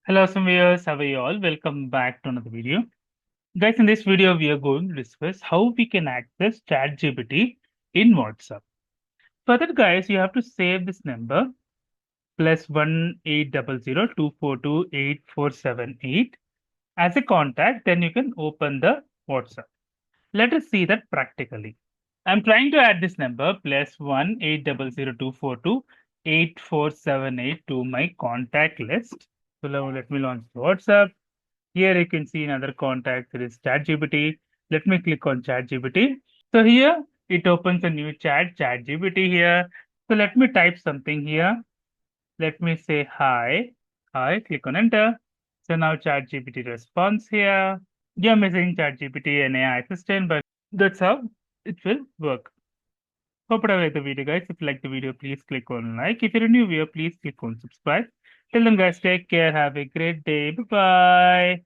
Hello, some viewers. How are you all? Welcome back to another video. Guys, in this video, we are going to discuss how we can access ChatGPT in WhatsApp. For that, guys, you have to save this number +1-800-242-8478 as a contact. Then you can open the WhatsApp. Let us see that practically. I'm trying to add this number +1-800-242-8478 to my contact list. So now let me launch the WhatsApp. Here you can see another contact. There is ChatGPT. Let me click on ChatGPT. So here it opens a new chat, ChatGPT here. So let me type something here. Let me say hi. Hi, click on enter. So now ChatGPT responds here. You're missing ChatGPT and AI assistant, but that's how it will work. Hope you like the video, guys. If you like the video, please click on like. If you're a new viewer, please click on subscribe. Till then, guys, take care. Have a great day. Bye bye.